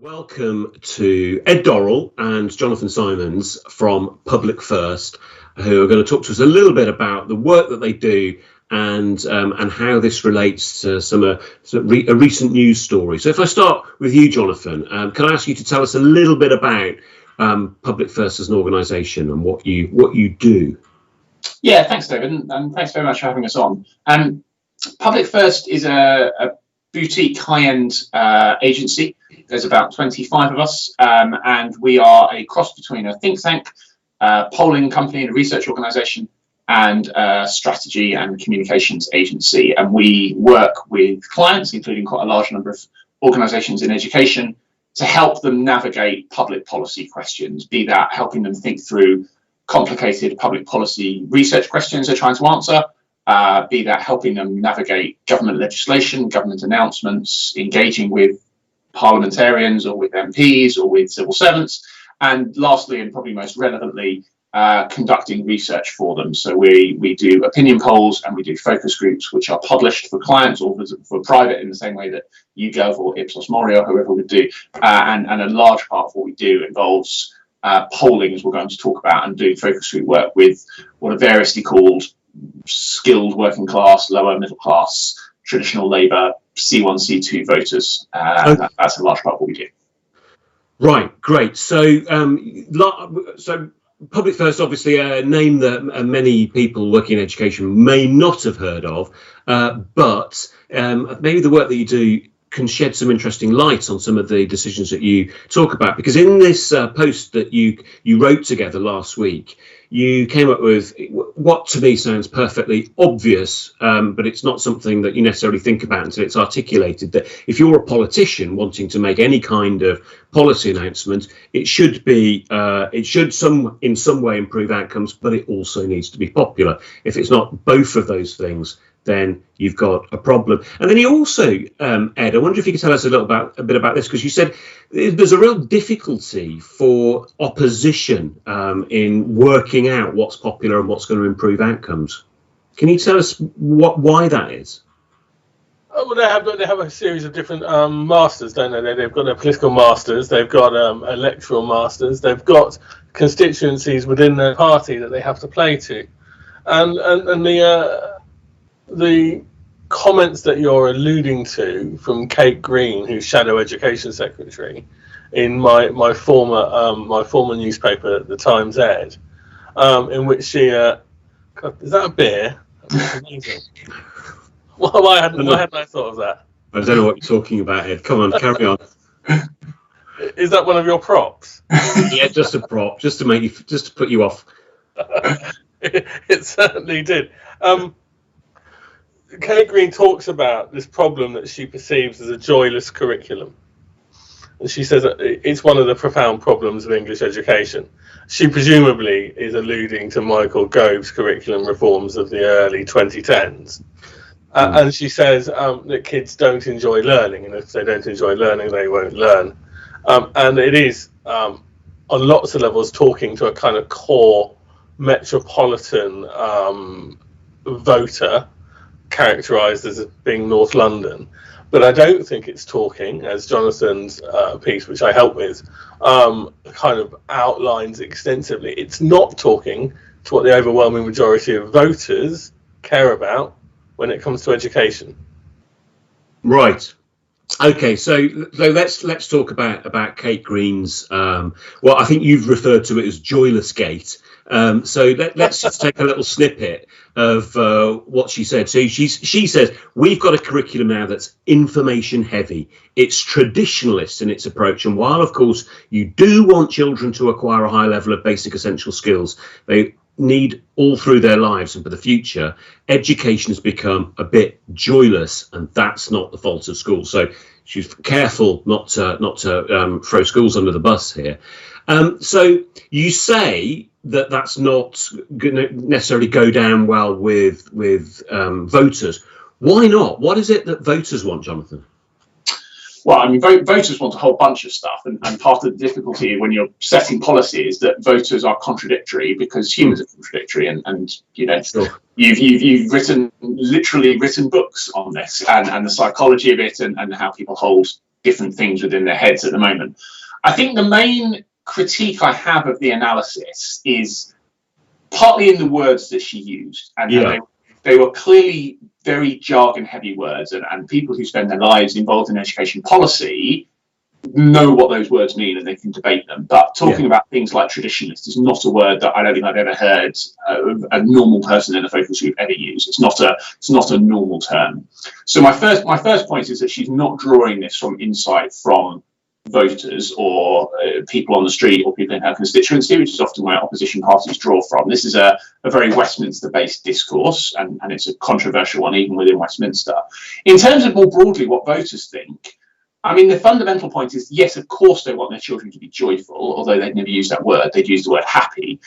Welcome to Ed Dorrell and Jonathan Simons from Public First, who are going to talk to us a little bit about the work that they do and how this relates to a recent news story. So if I start with you, Jonathan, can I ask you to tell us a little bit about Public First as an organisation and what you do? Yeah, thanks, David, and thanks very much for having us on. Public First is a boutique high-end agency. There's about 25 of us, and we are a cross between a think tank, polling company, and a research organisation, and a strategy and communications agency. And we work with clients, including quite a large number of organisations in education, to help them navigate public policy questions, be that helping them think through complicated public policy research questions they're trying to answer, be that helping them navigate government legislation, government announcements, engaging with parliamentarians or with MPs or with civil servants, and lastly, and probably most relevantly, conducting research for them. So we do opinion polls and we do focus groups, which are published for clients or for private in the same way that YouGov or Ipsos Mori or whoever would do. And a large part of what we do involves polling, as we're going to talk about, and doing focus group work with what are variously called skilled working class, lower middle class, traditional Labour, C1, C2 voters. That's a large part of what we do. Right, great. So Public First, obviously a name that many people working in education may not have heard of, but maybe the work that you do can shed some interesting light on some of the decisions that you talk about. Because in this post that you wrote together last week, you came up with what to me sounds perfectly obvious, but it's not something that you necessarily think about until it's articulated, that if you're a politician wanting to make any kind of policy announcement, it should in some way improve outcomes, but it also needs to be popular. If it's not both of those things, then you've got a problem. And then you also, Ed, I wonder if you could tell us a bit about this, because you said there's a real difficulty for opposition in working out what's popular and what's going to improve outcomes. Can you tell us why that is? Well, they have a series of different masters, don't they? They've got their political masters, they've got electoral masters, they've got constituencies within their party that they have to play to, and the comments that you're alluding to from Kate Green, who's Shadow Education Secretary in my former newspaper, the Times Ed, in which she is that a beer? That's amazing. Why hadn't I thought of that? I don't know what you're talking about, Ed. Come on, carry on. Is that one of your props? Yeah, just a prop, just to put you off. It certainly did. Kate Green talks about this problem that she perceives as a joyless curriculum. And she says that it's one of the profound problems of English education. She presumably is alluding to Michael Gove's curriculum reforms of the early 2010s. And she says that kids don't enjoy learning, and if they don't enjoy learning, they won't learn. And it is, on lots of levels, talking to a kind of core metropolitan voter, characterised as being North London. But I don't think it's talking, as Jonathan's piece, which I helped with, kind of outlines extensively. It's not talking to what the overwhelming majority of voters care about when it comes to education. Right. Okay, so let's talk about Kate Green's. Well, I think you've referred to it as Joyless Gate. So let's just take a little snippet of what she said. So she says, we've got a curriculum now that's information heavy. It's traditionalist in its approach. And while, of course, you do want children to acquire a high level of basic essential skills, they need all through their lives and for the future, education has become a bit joyless, and that's not the fault of schools. So she's careful not to throw schools under the bus here. So you say that's not going to necessarily go down well with voters. Why not? What is it that voters want, Jonathan? Well, I mean, voters want a whole bunch of stuff, and part of the difficulty when you're setting policy is that voters are contradictory, because humans are contradictory, and you know, sure. You've literally written books on this and the psychology of it and how people hold different things within their heads at the moment. I think the main critique I have of the analysis is partly in the words that she used, and they were clearly very jargon-heavy words, and people who spend their lives involved in education policy know what those words mean and they can debate them. But talking about things like traditionalist is not a word that I don't think I've ever heard a normal person in a focus group ever use. It's not a normal term. So my first point is that she's not drawing this from insight from voters or people on the street or people in her constituency, which is often where opposition parties draw from. This is a very Westminster-based discourse, and it's a controversial one even within Westminster. In terms of more broadly what voters think, I mean, the fundamental point is, yes, of course they want their children to be joyful, although they'd never use that word. They'd use the word happy.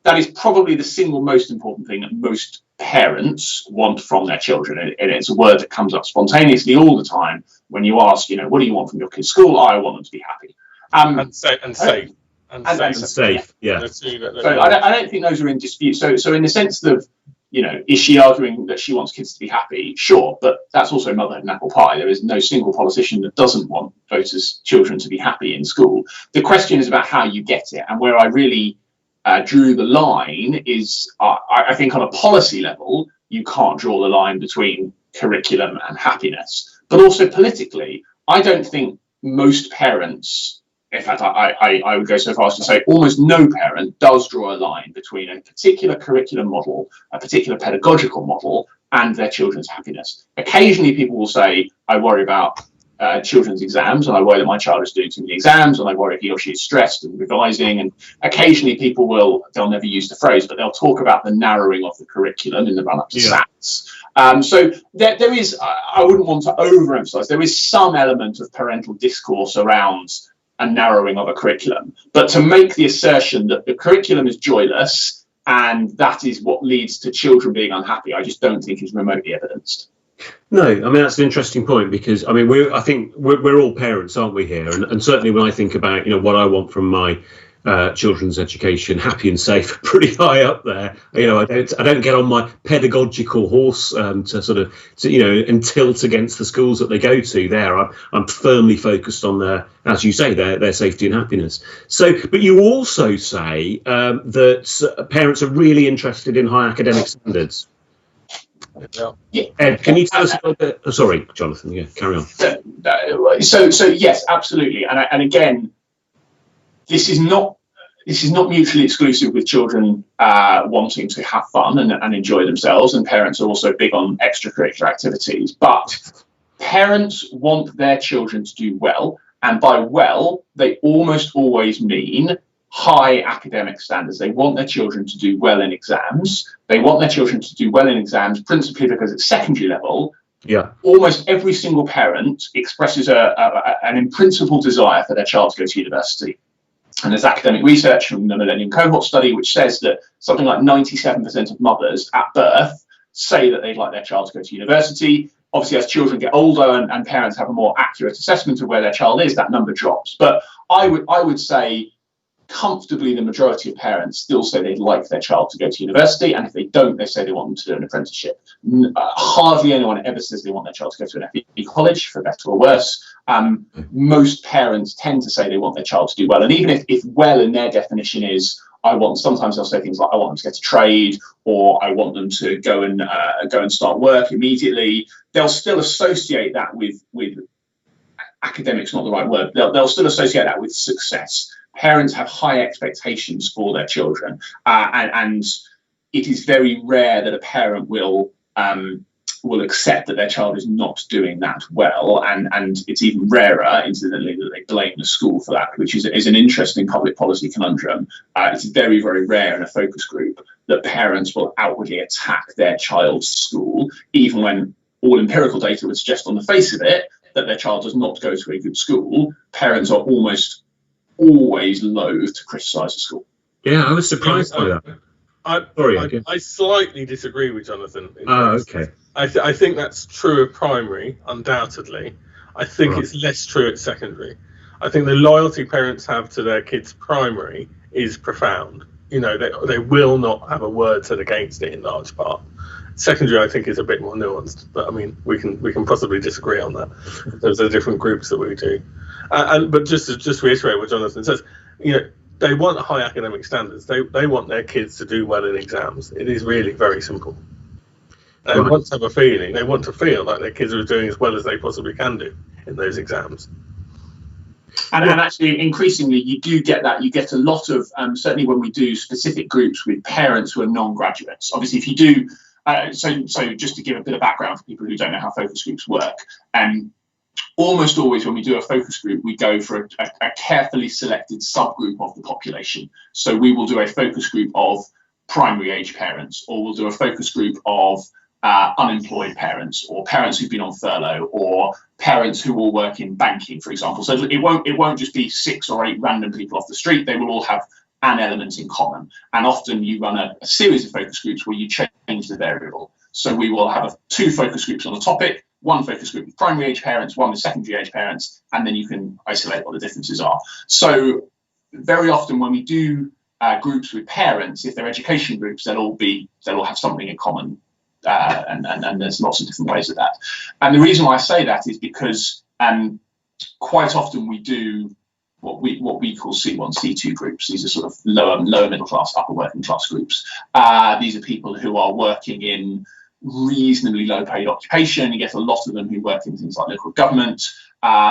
That is probably the single most important thing that most parents want from their children. And it's a word that comes up spontaneously all the time when you ask, what do you want from your kid's school? I want them to be happy. And safe. Yeah. So I don't think those are in dispute. So in the sense of, is she arguing that she wants kids to be happy? Sure, but that's also motherhood and apple pie. There is no single politician that doesn't want voters' children to be happy in school. The question is about how you get it, and where I really drew the line is, I think on a policy level, you can't draw the line between curriculum and happiness. But also politically, I don't think most parents, in fact, I would go so far as to say almost no parent does draw a line between a particular curriculum model, a particular pedagogical model, and their children's happiness. Occasionally people will say, I worry about children's exams, and I worry that my child is doing too many exams, and I worry he or she is stressed and revising. And occasionally people they'll never use the phrase, but they'll talk about the narrowing of the curriculum in the run-up to SATs. So there is, I wouldn't want to overemphasize, there is some element of parental discourse around a narrowing of a curriculum, but to make the assertion that the curriculum is joyless and that is what leads to children being unhappy, I just don't think is remotely evidenced. No, I mean, that's an interesting point, because I mean, I think we're all parents, aren't we, here? And certainly when I think about what I want from my children's education, happy and safe, pretty high up there. I don't get on my pedagogical horse to and tilt against the schools that they go to. There, I'm firmly focused on as you say, their safety and happiness. So, but you also say that parents are really interested in high academic standards. Ed, can you tell us a little bit? Oh, sorry, Jonathan. Yeah, carry on. So yes, absolutely. And again, this is not mutually exclusive with children wanting to have fun and enjoy themselves, and parents are also big on extracurricular activities. But parents want their children to do well, and by well, they almost always mean high academic standards. They want their children to do well in exams. They want their children to do well in exams, principally because at secondary level, almost every single parent expresses an in-principle desire for their child to go to university. And there's academic research from the Millennium Cohort Study, which says that something like 97% of mothers at birth say that they'd like their child to go to university. Obviously, as children get older and parents have a more accurate assessment of where their child is, that number drops. But I would say comfortably the majority of parents still say they'd like their child to go to university, and if they don't, they say they want them to do an apprenticeship. Hardly anyone ever says they want their child to go to an FE college, for better or worse. Most parents tend to say they want their child to do well, and even if well in their definition is sometimes they'll say things like I want them to get a trade, or I want them to go and start work immediately. They'll still associate that with academics, not the right word. They'll still associate that with success. Parents have high expectations for their children, and it is very rare that a parent will accept that their child is not doing that well, and it's even rarer, incidentally, that they blame the school for that, which is an interesting public policy conundrum. It's very, very rare in a focus group that parents will outwardly attack their child's school, even when all empirical data would suggest on the face of it that their child does not go to a good school. Parents are almost always loath to criticise the school. Yeah, I was surprised by that. I slightly disagree with Jonathan. Okay. I think that's true of primary, undoubtedly. I think it's less true at secondary. I think the loyalty parents have to their kids' primary is profound. They will not have a word said against it in large part. Secondary, I think, is a bit more nuanced, but I mean, we can possibly disagree on that. There's the different groups that we do, but just to reiterate what Jonathan says, they want high academic standards. They want their kids to do well in exams. It is really very simple. They want to have a feeling. They want to feel like their kids are doing as well as they possibly can do in those exams. And actually, increasingly, you do get that. You get a lot of, certainly when we do specific groups with parents who are non-graduates. Obviously, if you do, so just to give a bit of background for people who don't know how focus groups work, almost always when we do a focus group, we go for a carefully selected subgroup of the population. So we will do a focus group of primary age parents, or we'll do a focus group of unemployed parents, or parents who've been on furlough, or parents who will work in banking, for example. So it won't just be 6 or 8 random people off the street. They will all have an element in common. And often you run a series of focus groups where you change the variable. So we will have 2 focus groups on a topic, 1 focus group with primary age parents, 1 with secondary age parents, and then you can isolate what the differences are. So very often when we do groups with parents, if they're education groups, they'll all have something in common. And there's lots of different ways of that. And the reason why I say that is because quite often we do what we call C1, C2 groups. These are sort of lower middle class, upper working class groups. These are people who are working in reasonably low paid occupation. You get a lot of them who work in things like local government.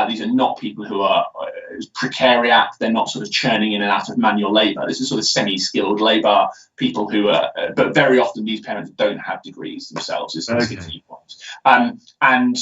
These are not people who are precariat. They're not sort of churning in and out of manual labour. This is sort of semi-skilled labour, people who are, but very often these parents don't have degrees themselves. Is the key point. And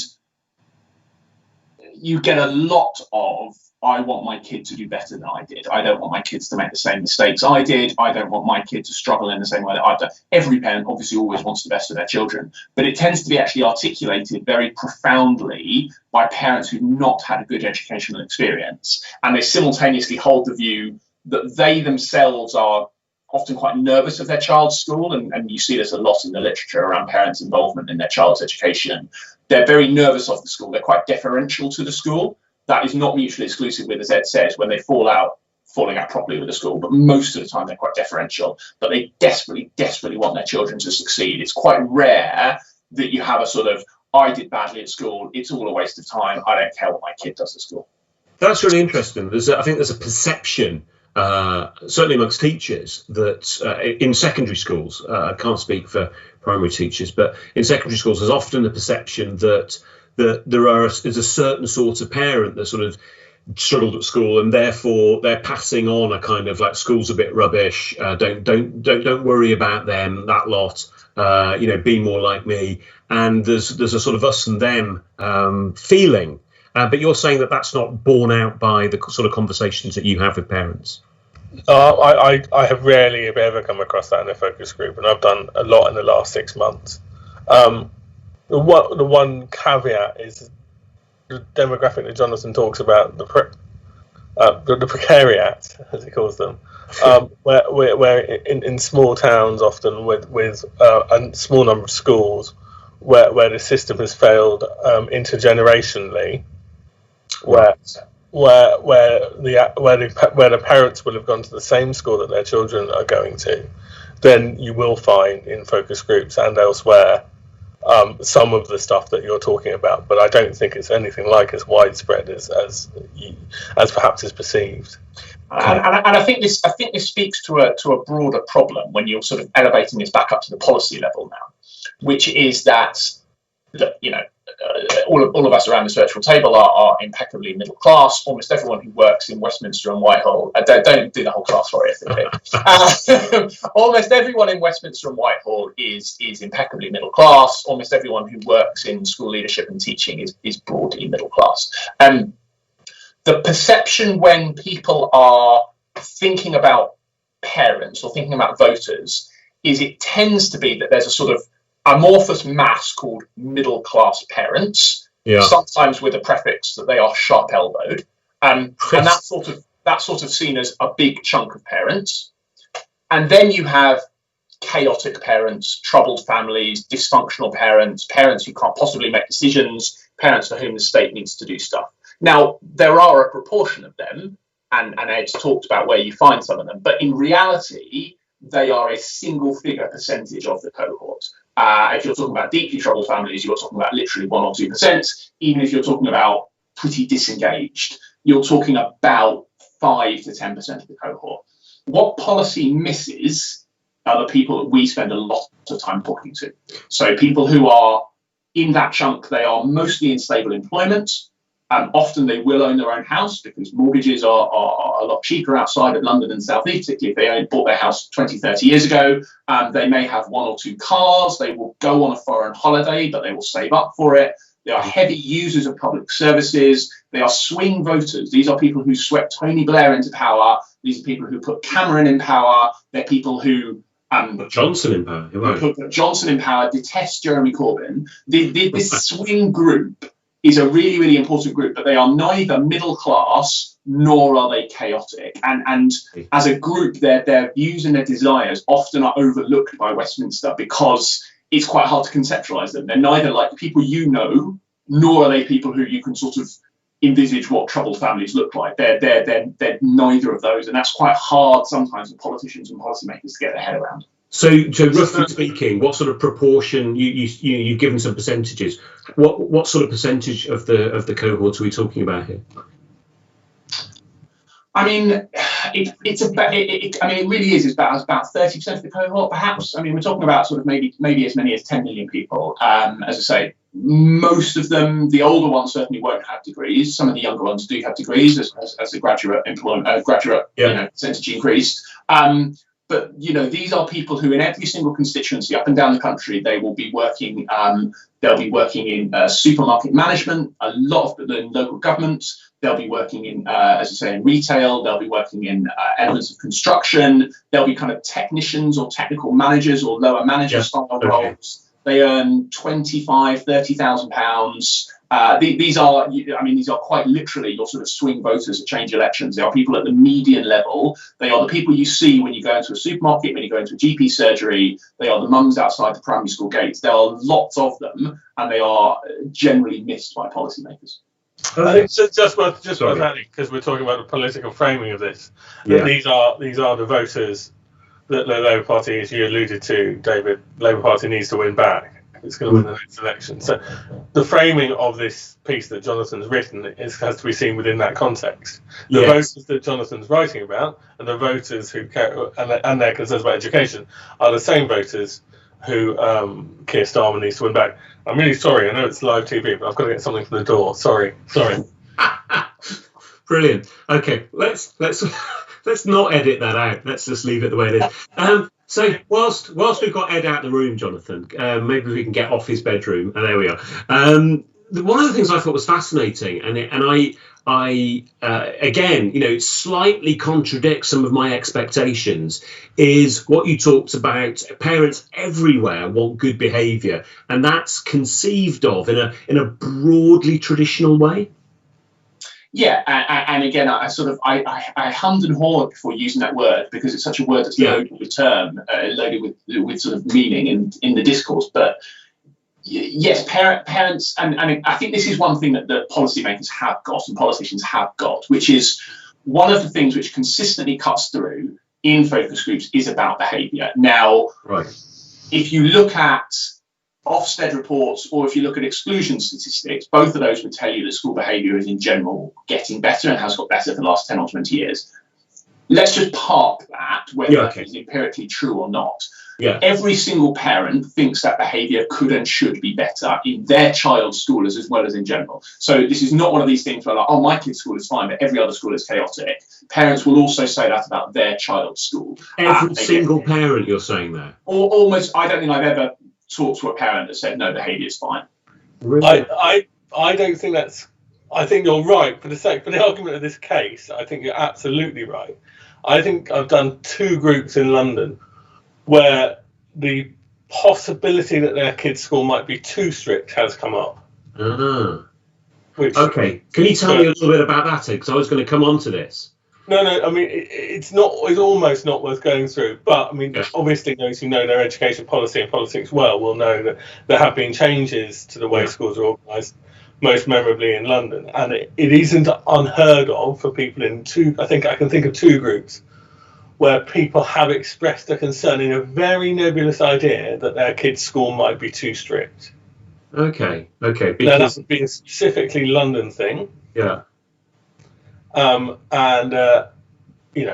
you get a lot of, I want my kid to do better than I did. I don't want my kids to make the same mistakes I did. I don't want my kid to struggle in the same way that I've done. Every parent obviously always wants the best for their children, but it tends to be actually articulated very profoundly by parents who've not had a good educational experience. And they simultaneously hold the view that they themselves are often quite nervous of their child's school. And you see this a lot in the literature around parents' involvement in their child's education. They're very nervous of the school. They're quite deferential to the school. That is not mutually exclusive with, as Ed says, when they falling out properly with the school, but most of the time they're quite deferential, but they desperately want their children to succeed. It's quite rare that you have a sort of, I did badly at school, it's all a waste of time, I don't care what my kid does at school. That's really interesting. I think there's a perception, certainly amongst teachers, that in secondary schools, I can't speak for primary teachers, but in secondary schools there's often the perception that is a certain sort of parent that sort of struggled at school, and therefore they're passing on a kind of like, school's a bit rubbish, don't worry about them, that lot, be more like me. And there's a sort of us and them feeling, but you're saying that that's not borne out by the sort of conversations that you have with parents. I have rarely, if ever, come across that in a focus group, and I've done a lot in the last 6 months. The one caveat is the demographic that Jonathan talks about, the precariat, as he calls them, where in small towns, often with a small number of schools, where the system has failed intergenerationally, where the parents will have gone to the same school that their children are going to, then you will find in focus groups and elsewhere some of the stuff that you're talking about, but I don't think it's anything like as widespread as perhaps is perceived. And I think this speaks to a broader problem when you're sort of elevating this back up to the policy level now, which is that all of us around this virtual table are impeccably middle class. Almost everyone who works in Westminster and Whitehall, don't do the whole class for you. Almost everyone in Westminster and Whitehall is impeccably middle class. Almost everyone who works in school leadership and teaching is broadly middle class. The perception when people are thinking about parents or thinking about voters is it tends to be that there's a sort of amorphous mass called middle class parents, sometimes with a prefix that they are sharp elbowed, and that's sort of seen as a big chunk of parents. And then you have chaotic parents, troubled families, dysfunctional parents, parents who can't possibly make decisions, parents for whom the state needs to do stuff. Now, there are a proportion of them, and Ed's talked about where you find some of them, but in reality, they are a single figure percentage of the cohort. If you're talking about deeply troubled families, you're talking about literally 1 or 2%. Even if you're talking about pretty disengaged, you're talking about 5 to 10% of the cohort. What policy misses are the people that we spend a lot of time talking to. So people who are in that chunk, they are mostly in stable employment. Often they will own their own house because mortgages are a lot cheaper outside of London and South East, particularly if they only bought their house 20, 30 years ago. They may have 1 or 2 cars. They will go on a foreign holiday, but they will save up for it. They are heavy users of public services. They are swing voters. These are people who swept Tony Blair into power. These are people who put Cameron in power. They're people who put Johnson in power. Put Johnson in power, detest Jeremy Corbyn. This swing group is a really, really important group, but they are neither middle class nor are they chaotic. And as a group, their views and their desires often are overlooked by Westminster because it's quite hard to conceptualise them. They're neither like people you know, nor are they people who you can sort of envisage what troubled families look like. They're neither of those, and that's quite hard sometimes for politicians and policymakers to get their head around. So roughly speaking, what sort of proportion you've given some percentages? What sort of percentage of the cohort are we talking about here? I mean, it's about. It really is. It's about 30% of the cohort, perhaps. I mean, we're talking about sort of maybe as many as 10 million people. As I say, most of them, the older ones certainly won't have degrees. Some of the younger ones do have degrees as the graduate percentage increased. But these are people who, in every single constituency up and down the country, they will be working. They'll be working in supermarket management, a lot of them in local government. They'll be working in, as I say, in retail. They'll be working in elements of construction. They'll be kind of technicians or technical managers or lower manager style roles. They earn £25,000, £30,000. These are quite literally your sort of swing voters that change elections. They are people at the median level. They are the people you see when you go into a supermarket, when you go into a GP surgery. They are the mums outside the primary school gates. There are lots of them, and they are generally missed by policymakers. I think it's just worth adding, because we're talking about the political framing of this. That these are the voters that the Labour Party, as you alluded to, David, Labour Party needs to win back. It's going to win the next election. So the framing of this piece that Jonathan's written has to be seen within that context. The voters that Jonathan's writing about and the voters who care and their concerns about education are the same voters who Keir Starmer needs to win back. I'm really sorry. I know it's live TV, but I've got to get something from the door. Sorry. Brilliant. Okay, let's not edit that out. Let's just leave it the way it is. So whilst we've got Ed out of the room, Jonathan, maybe we can get off his bedroom. And there we are. One of the things I thought was fascinating, and I again, slightly contradicts some of my expectations, is what you talked about. Parents everywhere want good behaviour, and that's conceived of in a broadly traditional way. Yeah, and again, I hummed and hawed before using that word because it's such a word that's loaded with loaded with sort of meaning in the discourse. But yes, parents, and I think this is one thing that policymakers have got and politicians have got, which is one of the things which consistently cuts through in focus groups is about behaviour. Now, if you look at Ofsted reports, or if you look at exclusion statistics, both of those would tell you that school behaviour is in general getting better and has got better for the last 10 or 20 years. Let's just park that, whether that is empirically true or not. Every single parent thinks that behaviour could and should be better in their child's school as well as in general. So this is not one of these things where my kid's school is fine, but every other school is chaotic. Parents will also say that about their child's school. Every single parent, you're saying there? Or almost, I don't think I've ever talked to a parent that said no, behaviour is fine. Really? I don't think that's. I think you're right for the argument of this case. I think you're absolutely right. I think I've done 2 groups in London where the possibility that their kid's school might be too strict has come up. Okay, can you tell me a little bit about that? Because I was going to come on to this. No. I mean, it's almost not worth going through. But I mean, obviously, those who know their education policy and politics well will know that there have been changes to the way schools are organised, most memorably in London, and it isn't unheard of for people in 2. I think I can think of 2 groups where people have expressed a concern in a very nebulous idea that their kid's school might be too strict. Okay. Now, that Because would be a specifically London thing. yeah. And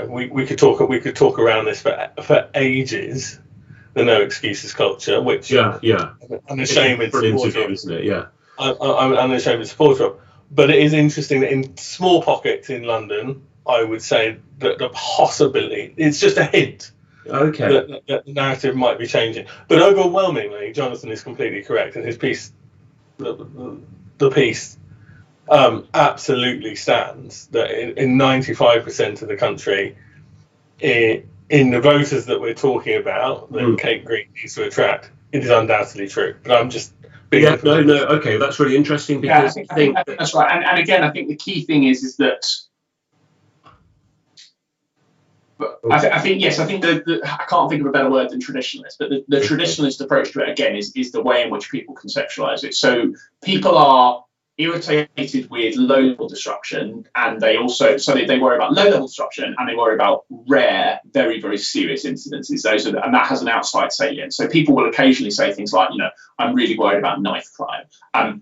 we could talk around this for ages. The no excuses culture, which Yeah. I'm unashamed in For an support interview, of. isn't it? Yeah. I'm unashamed in support of. But it is interesting that in small pockets in London, I would say that the possibility, it's just a hint Okay. that the narrative might be changing. But overwhelmingly, Jonathan is completely correct, and his piece, the piece, absolutely stands that in 95% of the country, in the voters that we're talking about, that Kate Green needs to attract, it is undoubtedly true. But I'm just being okay, that's really interesting because I think that's right. And again, I think the key thing is that. But I think yes, I think I can't think of a better word than traditionalist, but the traditionalist approach to it again is the way in which people conceptualize it. So people are irritated with low-level disruption, and they worry about low-level disruption, and they worry about rare, very, very serious incidences. And that has an outside salience. So people will occasionally say things like, I'm really worried about knife crime.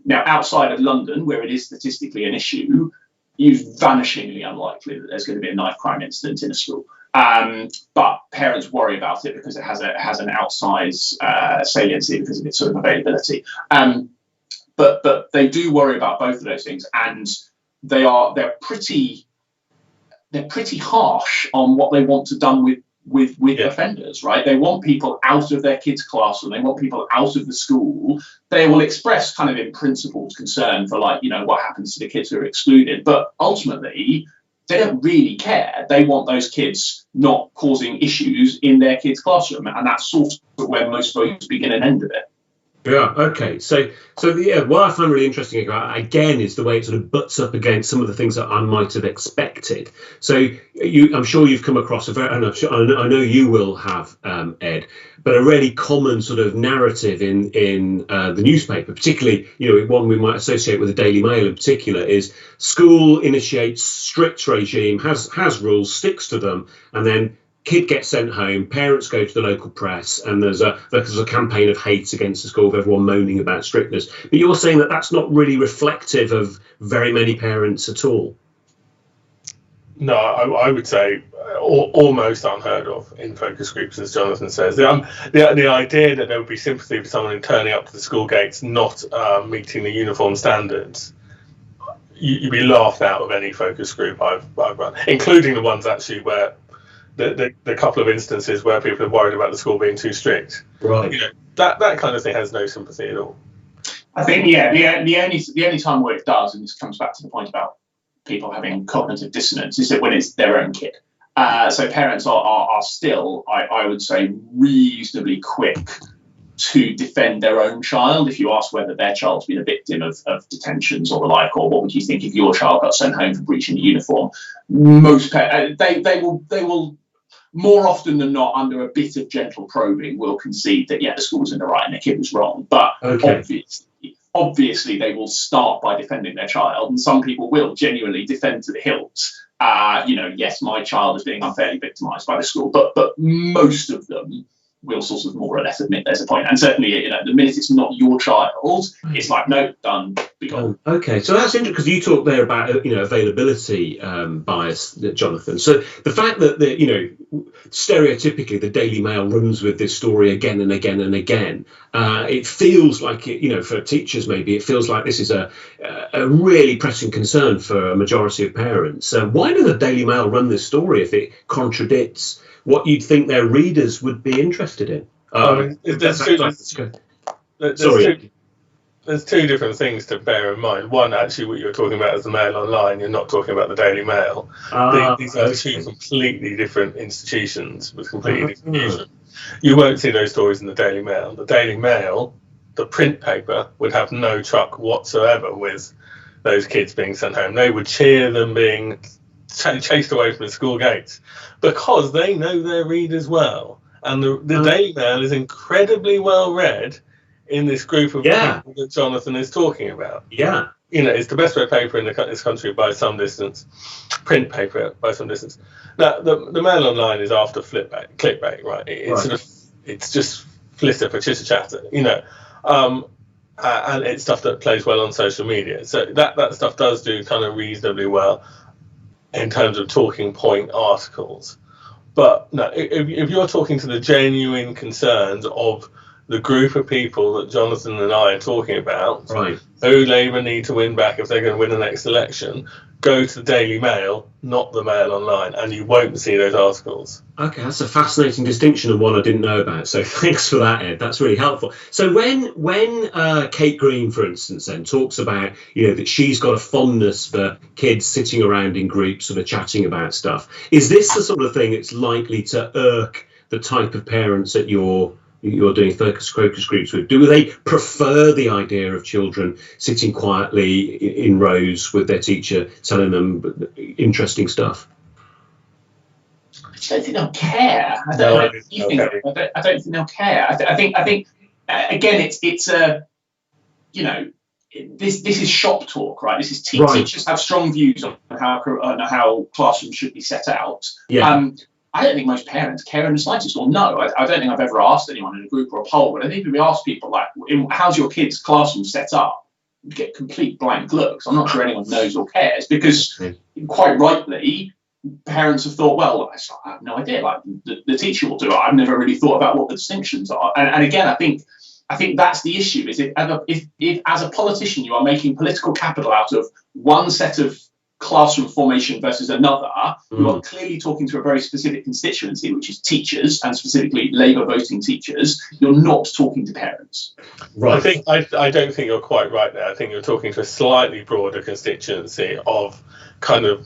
Now, outside of London, where it is statistically an issue, it's vanishingly unlikely that there's going to be a knife crime incident in a school. But parents worry about it because it has an outsized saliency because of its sort of availability. But they do worry about both of those things, and they're pretty harsh on what they want to done with offenders, right? They want people out of their kids' classroom. They want people out of the school. They will express kind of in principled concern for what happens to the kids who are excluded, but ultimately they don't really care. They want those kids not causing issues in their kids' classroom, and that's sort of where most votes begin and end of it. Yeah. Okay. So what I find really interesting again is the way it sort of butts up against some of the things that I might have expected. So I'm sure you've come across and I know you will have, Ed, but a really common sort of narrative in the newspaper, particularly one we might associate with the Daily Mail in particular, is school initiates strict regime, has rules, sticks to them, and then kid gets sent home, parents go to the local press, and there's a campaign of hate against the school with everyone moaning about strictness. But you're saying that that's not really reflective of very many parents at all. No, I would say almost unheard of in focus groups, as Jonathan says. The idea that there would be sympathy for someone turning up to the school gates not meeting the uniform standards, you'd be laughed out of any focus group I've run, including the ones actually where the couple of instances where people are worried about the school being too strict. Right. That kind of thing has no sympathy at all. I think the only time where it does, and this comes back to the point about people having cognitive dissonance, is that when it's their own kid. So parents are still, I would say, reasonably quick to defend their own child. If you ask whether their child's been a victim of detentions or the like, or what would you think if your child got sent home for breaching the uniform, most parents, they will more often than not, under a bit of gentle probing, will concede that the school was in the right and the kid was wrong. But obviously they will start by defending their child, and some people will genuinely defend to the hilt. Yes, my child is being unfairly victimised by the school, but most of them will sort of more or less admit there's a point. And certainly, the minute it's not your child, it's like, no, done, be gone. Okay, so that's interesting because you talked there about availability bias, Jonathan. So the fact that stereotypically the Daily Mail runs with this story again and again and again, it feels like for teachers maybe it feels like this is a really pressing concern for a majority of parents. Why do the Daily Mail run this story if it contradicts what you'd think their readers would be interested in? There's two different things to bear in mind. One, actually, what you're talking about is the Mail Online. You're not talking about the Daily Mail. These are two completely different institutions with completely different views. You won't see those stories in the Daily Mail. The Daily Mail, the print paper, would have no truck whatsoever with those kids being sent home. They would cheer them being chased away from the school gates because they know their readers well. And the Daily Mail is incredibly well read in this group of people that Jonathan is talking about. Yeah. it's the best read paper in this country by some distance, print paper by some distance. Now, the Mail Online is after clickbait, right? It's just flitter for chitter chatter, and it's stuff that plays well on social media. So that stuff does do kind of reasonably well in terms of talking point articles. But no, if you're talking to the genuine concerns of the group of people that Jonathan and I are talking about, right, who Labour need to win back if they're going to win the next election, go to the Daily Mail, not the Mail Online, and you won't see those articles. Okay, that's a fascinating distinction and one I didn't know about. So thanks for that, Ed. That's really helpful. So when Kate Green, for instance, then talks about that she's got a fondness for kids sitting around in groups sort of chatting about stuff, is this the sort of thing that's likely to irk the type of parents that you're doing focus groups with? Do they prefer the idea of children sitting quietly in rows with their teacher telling them interesting stuff? I don't think they'll care. I don't think they'll care. I think again, it's a this is shop talk, right? This is teachers have strong views on how classrooms should be set out. Yeah. I don't think most parents care in the slightest. Or no, I don't think I've ever asked anyone in a group or a poll. But I think if we ask people like, "How's your kid's classroom set up?" you get complete blank looks. I'm not sure anyone knows or cares because, quite rightly, parents have thought, well, I have no idea. Like the teacher will do it. I've never really thought about what the distinctions are. And again, I think that's the issue. Is if as a politician you are making political capital out of one set of classroom formation versus another, you are clearly talking to a very specific constituency, which is teachers, and specifically Labour voting teachers. You're not talking to parents. Right. I don't think you're quite right there. I think you're talking to a slightly broader constituency of kind of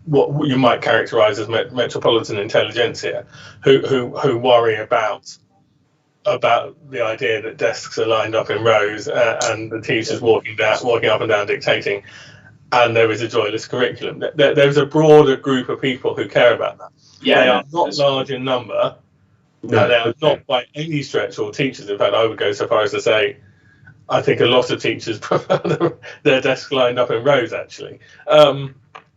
what you might characterise as metropolitan intelligentsia, who worry about the idea that desks are lined up in rows and the teachers walking up and down dictating, and there is a joyless curriculum. There's a broader group of people who care about that. Yeah, they are not large in number. No, they are not by any stretch all teachers. In fact, I would go so far as to say I think a lot of teachers prefer their desks lined up in rows, actually. So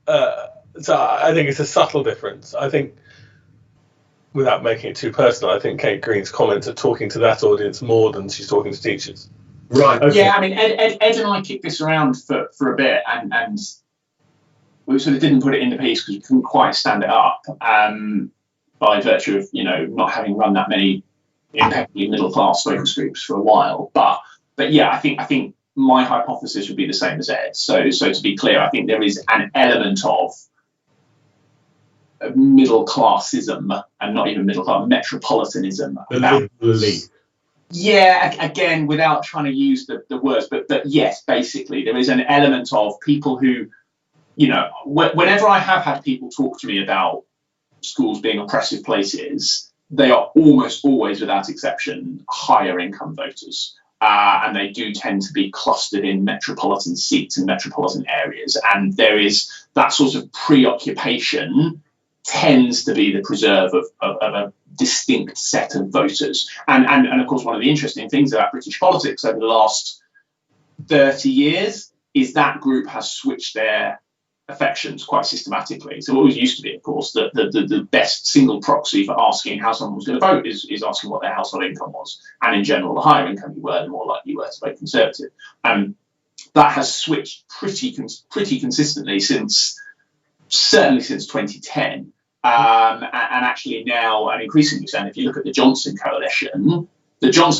I think it's a subtle difference. I think, without making it too personal, I think Kate Green's comments are talking to that audience more than she's talking to teachers. Right. Okay. Yeah, I mean, Ed and I kicked this around for a bit, and we sort of didn't put it in the piece because we couldn't quite stand it up by virtue of not having run that many impeccably middle class focus groups for a while. But yeah, I think my hypothesis would be the same as Ed. So to be clear, I think there is an element of middle classism, and not even middle class, metropolitanism. Yeah, again, without trying to use the words, but yes, basically, there is an element of people who, whenever I have had people talk to me about schools being oppressive places, they are almost always, without exception, higher income voters. And they do tend to be clustered in metropolitan seats and metropolitan areas. And there is that sort of preoccupation tends to be the preserve of a distinct set of voters. And of course, one of the interesting things about British politics over the last 30 years is that group has switched their affections quite systematically. So what was used to be, of course, the best single proxy for asking how someone was going to vote is asking what their household income was. And in general, the higher income you were, the more likely you were to vote Conservative. That has switched pretty consistently certainly since 2010, and actually now, and increasingly so. And if you look at the Johnson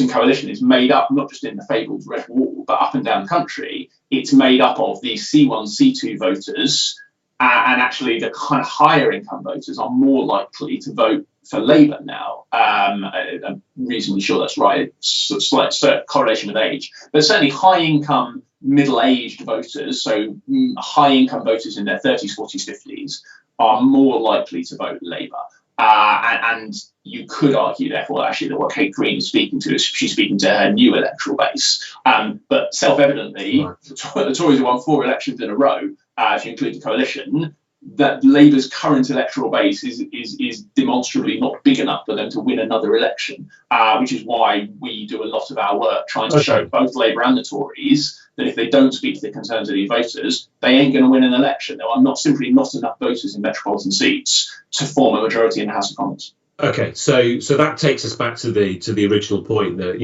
coalition is made up not just in the fabled Red Wall, but up and down the country. It's made up of these C1, C2 voters, and actually the kind of higher income voters are more likely to vote for Labour now. I'm reasonably sure that's right. It's a slight correlation with age, but certainly high income, middle-aged voters, so high income voters in their 30s, 40s, 50s, are more likely to vote Labour. And you could argue, therefore, actually, that what Kate Green is speaking to is she's speaking to her new electoral base. But self-evidently, the Tories have won 4 elections in a row, if you include the coalition, that Labour's current electoral base is demonstrably not big enough for them to win another election, which is why we do a lot of our work trying to show both Labour and the Tories that if they don't speak to the concerns of the voters, they ain't going to win an election. There are simply not enough voters in metropolitan seats to form a majority in the House of Commons. Okay, so that takes us back to the original point that,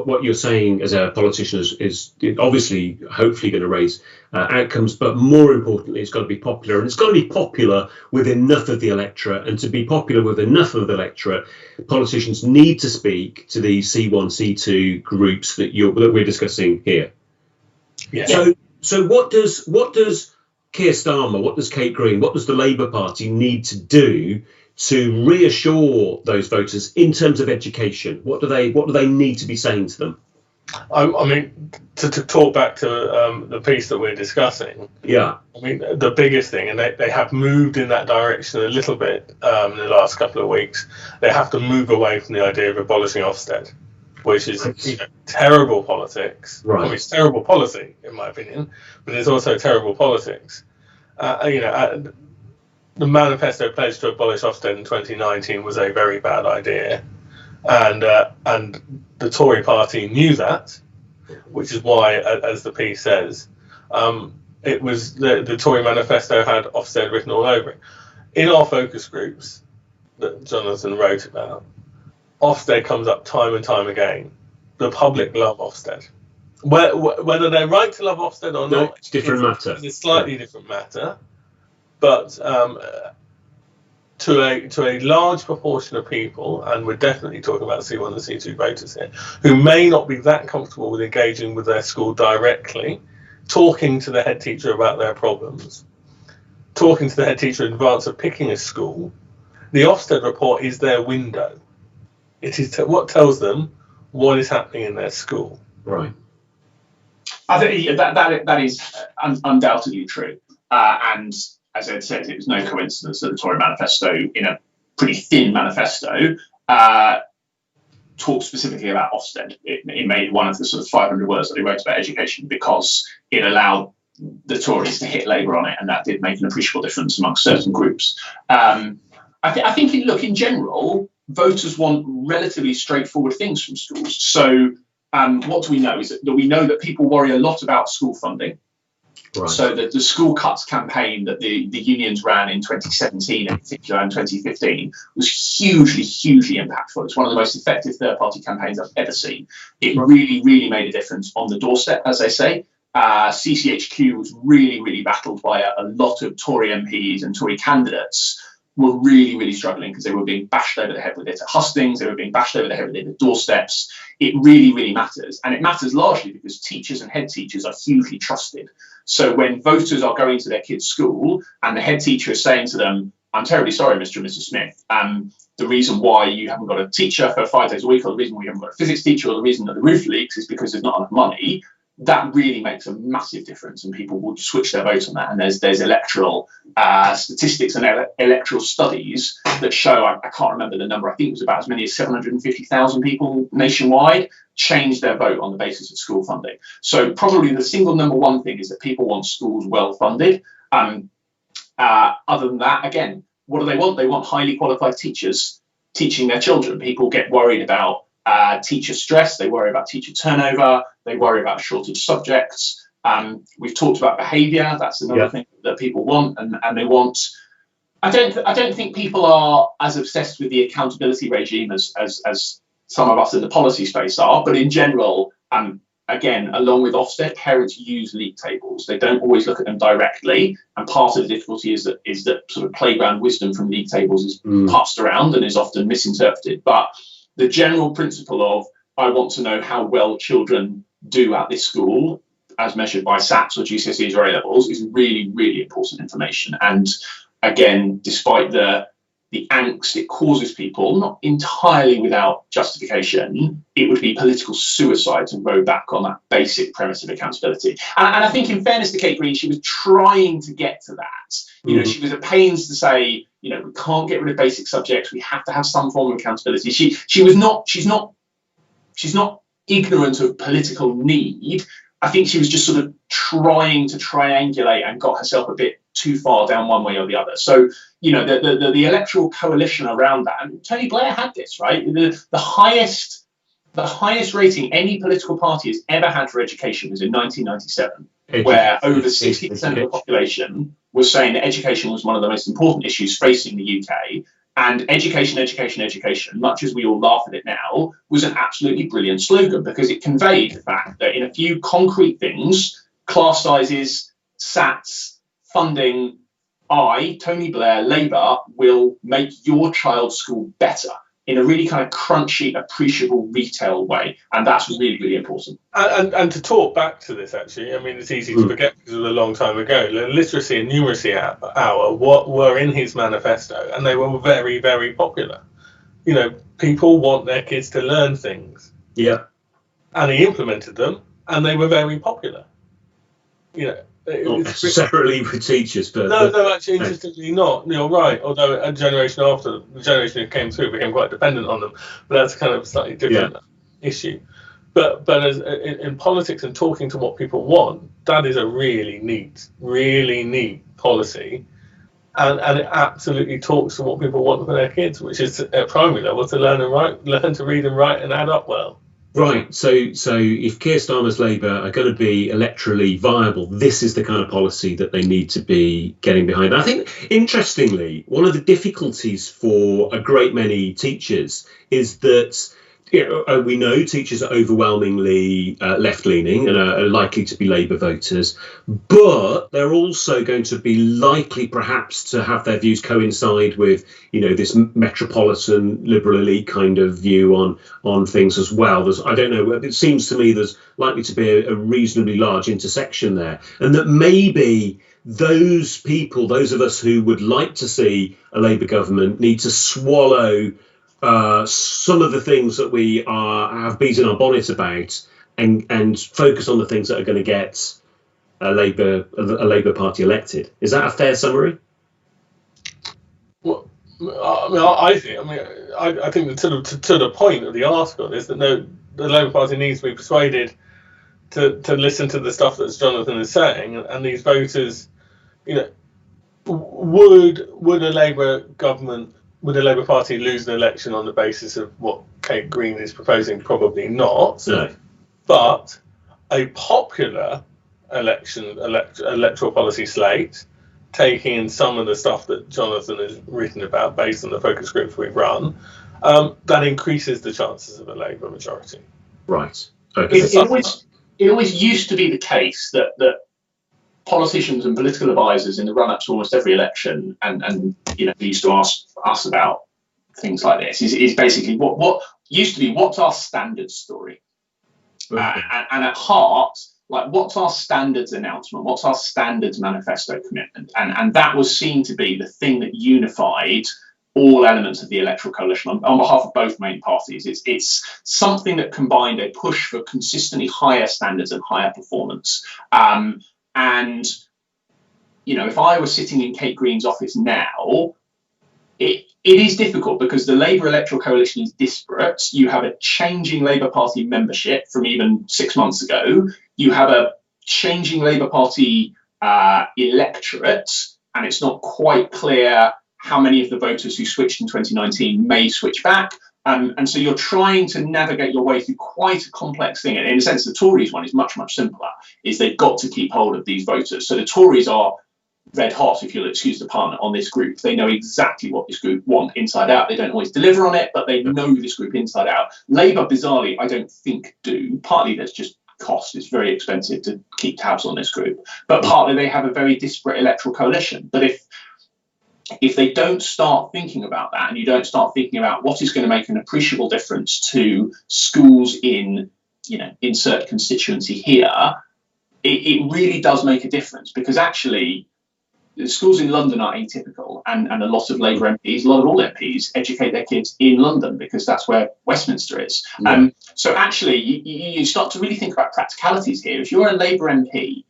what you're saying as a politician is obviously hopefully going to raise outcomes, but more importantly, it's got to be popular, and it's got to be popular with enough of the electorate. And to be popular with enough of the electorate, politicians need to speak to these C1, C2 groups that we're discussing here. Yeah. So what does Keir Starmer, what does Kate Green, what does the Labour Party need to do to reassure those voters in terms of education? What do they need to be saying to them? I mean, to talk back to the piece that we're discussing. Yeah. I mean, the biggest thing, and they have moved in that direction a little bit in the last couple of weeks. They have to move away from the idea of abolishing Ofsted, which is terrible politics. Right. I mean, it's terrible policy, in my opinion, but it's also terrible politics. The manifesto pledge to abolish Ofsted in 2019 was a very bad idea, and the Tory party knew that, which is why, as the piece says, it was the Tory manifesto had Ofsted written all over it. In our focus groups that Jonathan wrote about, Ofsted comes up time and time again. The public love Ofsted. Whether they're right to love Ofsted or not, it's different matter. It's a slightly different matter. But to a large proportion of people, and we're definitely talking about C1 and C2 voters here, who may not be that comfortable with engaging with their school directly, talking to the head teacher about their problems, talking to the head teacher in advance of picking a school, the Ofsted report is their window. It is what tells them what is happening in their school. Right. I think that is undoubtedly true, and as Ed said, it was no coincidence that the Tory manifesto, in a pretty thin manifesto, talked specifically about Ofsted. It made one of the sort of 500 words that they wrote about education because it allowed the Tories to hit Labour on it, and that did make an appreciable difference amongst certain groups. I think, in general, voters want relatively straightforward things from schools. So what do we know? Is that we know that people worry a lot about school funding. Right. So the school cuts campaign that the unions ran in 2017, in particular in 2015, was hugely impactful. It's one of the most effective third-party campaigns I've ever seen. It really made a difference on the doorstep, as they say. CCHQ was really battled by a lot of Tory MPs, and Tory candidates were really struggling because they were being bashed over the head with it at hustings, they were being bashed over the head with it at doorsteps. It really matters. And it matters largely because teachers and head teachers are hugely trusted. So when voters are going to their kids' school and the head teacher is saying to them, "I'm terribly sorry, Mr. and Mrs. Smith, the reason why you haven't got a teacher for 5 days a week, or the reason why you haven't got a physics teacher, or the reason that the roof leaks is because there's not enough money," that really makes a massive difference, and people will switch their vote on that. And there's electoral statistics and electoral studies that show, I can't remember the number, I think it was about as many as 750,000 people nationwide changed their vote on the basis of school funding. So probably the single number one thing is that people want schools well funded. Other than that, again, what do they want? They want highly qualified teachers teaching their children. People get worried about teacher stress, they worry about teacher turnover, they worry about shortage subjects. We've talked about behaviour. That's another thing that people want, and they want. I don't think people are as obsessed with the accountability regime as some of us in the policy space are, but in general, again, along with Ofsted, parents use league tables. They don't always look at them directly, and part of the difficulty is that sort of playground wisdom from league tables is passed around and is often misinterpreted. But the general principle of, I want to know how well children do at this school, as measured by SATs or GCSEs or A-levels, is really important information. And again, despite the angst it causes people, not entirely without justification, it would be political suicide to row back on that basic premise of accountability. And I think, in fairness to Kate Green, she was trying to get to that. You know, she was at pains to say, we can't get rid of basic subjects. We have to have some form of accountability. She's not ignorant of political need. I think she was just sort of trying to triangulate and got herself a bit too far down one way or the other. So, the electoral coalition around that, and Tony Blair had this, right? The highest the highest rating any political party has ever had for education was in 1997, where over 60% of the population was saying that education was one of the most important issues facing the UK. And education, education, education, much as we all laugh at it now, was an absolutely brilliant slogan because it conveyed the fact that in a few concrete things, class sizes, SATs, funding, I, Tony Blair, Labour, will make your child's school better in a really kind of crunchy, appreciable retail way. And that's really, really important. And to talk back to this, actually, I mean, it's easy to forget because it was a long time ago. The literacy and numeracy hour were in his manifesto, and they were very, very popular. You know, people want their kids to learn things. Yeah. And he implemented them, and they were very popular. You know, not necessarily with teachers, but no, actually, interestingly not. You're right. Although a generation after, the generation who came through became quite dependent on them, but that's kind of a slightly different issue. But as in politics and talking to what people want, that is a really neat policy, and it absolutely talks to what people want for their kids, which is at primary level to learn to read and write and add up well. Right, so if Keir Starmer's Labour are going to be electorally viable, this is the kind of policy that they need to be getting behind. I think, interestingly, one of the difficulties for a great many teachers is that we know teachers are overwhelmingly left-leaning and are likely to be Labour voters, but they're also going to be likely perhaps to have their views coincide with, this metropolitan liberal elite kind of view on things as well. I don't know, it seems to me there's likely to be a reasonably large intersection there, and that maybe those people, those of us who would like to see a Labour government, need to swallow some of the things that we have beaten our bonnet about and focus on the things that are going to get a Labour Party elected. Is that a fair summary? Well, I think that to the point of the article is that the Labour Party needs to be persuaded to listen to the stuff that Jonathan is saying, and these voters, would a Labour government, would the Labour Party lose an election on the basis of what Kate Green is proposing? Probably not. No. But a popular electoral policy slate, taking in some of the stuff that Jonathan has written about based on the focus groups we've run, that increases the chances of a Labour majority. Right. Okay. It always used to be the case that politicians and political advisors in the run-up to almost every election, and used to ask us about things like this, is basically what used to be, what's our standards story? Okay. And at heart, like, what's our standards announcement? What's our standards manifesto commitment? And that was seen to be the thing that unified all elements of the electoral coalition on behalf of both main parties. It's something that combined a push for consistently higher standards and higher performance. And, if I was sitting in Kate Green's office now, it is difficult because the Labour electoral coalition is disparate. You have a changing Labour Party membership from even 6 months ago. You have a changing Labour Party electorate, and it's not quite clear how many of the voters who switched in 2019 may switch back. And so you're trying to navigate your way through quite a complex thing. And in a sense, the Tories one is much, much simpler, is they've got to keep hold of these voters. So the Tories are red hot, if you'll excuse the pun, on this group. They know exactly what this group want inside out. They don't always deliver on it, but they know this group inside out. Labour, bizarrely, I don't think do. Partly there's just cost. It's very expensive to keep tabs on this group. But partly they have a very disparate electoral coalition. But if they don't start thinking about that, and you don't start thinking about what is going to make an appreciable difference to schools in, insert constituency here, it really does make a difference, because actually the schools in London are atypical, and a lot of Labour MPs, a lot of all MPs, educate their kids in London because that's where Westminster is. Yeah. So actually you start to really think about practicalities here. If you're a Labour MP,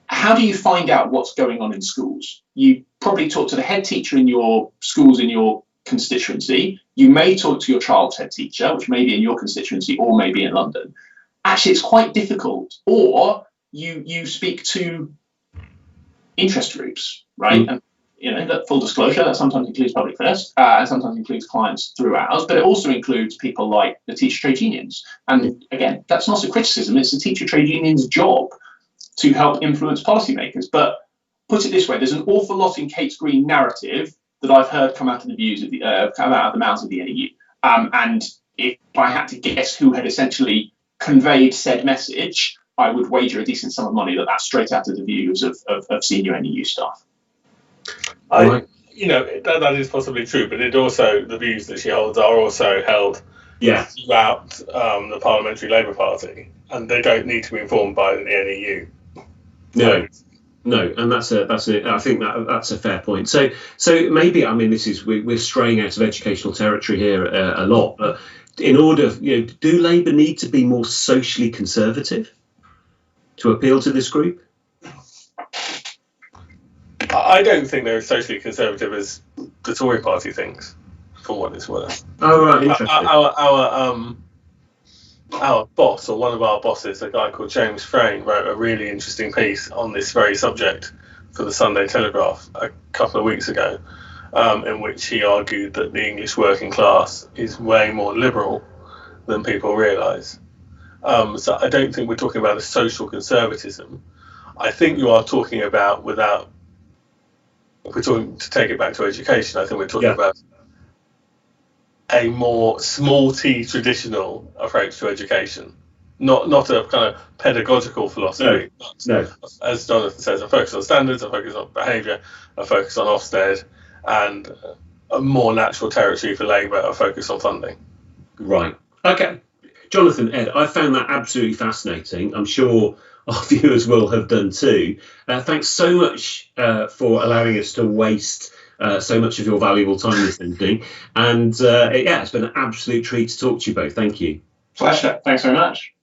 how do you find out what's going on in schools? You probably talk to the head teacher in your schools in your constituency. You may talk to your child's head teacher, which may be in your constituency or maybe in London. Actually, it's quite difficult. Or you speak to interest groups, right? that full disclosure, that sometimes includes Public First, and sometimes includes clients through ours, but it also includes people like the teacher trade unions. And again, that's not a criticism, it's the teacher trade union's job to help influence policymakers. But put it this way, there's an awful lot in Kate's Green narrative that I've heard come out of the views of come out of the mouths of the NEU. And if I had to guess who had essentially conveyed said message, I would wager a decent sum of money that that's straight out of the views of senior NEU staff. That is possibly true, but the views that she holds are also held throughout the Parliamentary Labour Party, and they don't need to be informed by the NEU. No, and I think that's a fair point. So maybe, we're straying out of educational territory here a lot, but in order, do Labour need to be more socially conservative to appeal to this group? I don't think they're as socially conservative as the Tory party thinks, for what it's worth. Oh, right, interesting. Our boss, or one of our bosses, a guy called James Frayne, wrote a really interesting piece on this very subject for the Sunday Telegraph a couple of weeks ago, in which he argued that the English working class is way more liberal than people realise. So I don't think we're talking about a social conservatism. I think you are talking about, if we're talking to take it back to education, I think we're talking about a more small t traditional approach to education, not a kind of pedagogical philosophy. No. As Jonathan says, a focus on standards, a focus on behaviour, a focus on Ofsted, and a more natural territory for Labour, a focus on funding. Right. Okay. Jonathan, Ed, I found that absolutely fascinating. I'm sure our viewers will have done too. Thanks so much for allowing us to waste so much of your valuable time this evening. And it's been an absolute treat to talk to you both. Thank you. Pleasure. Thanks very much.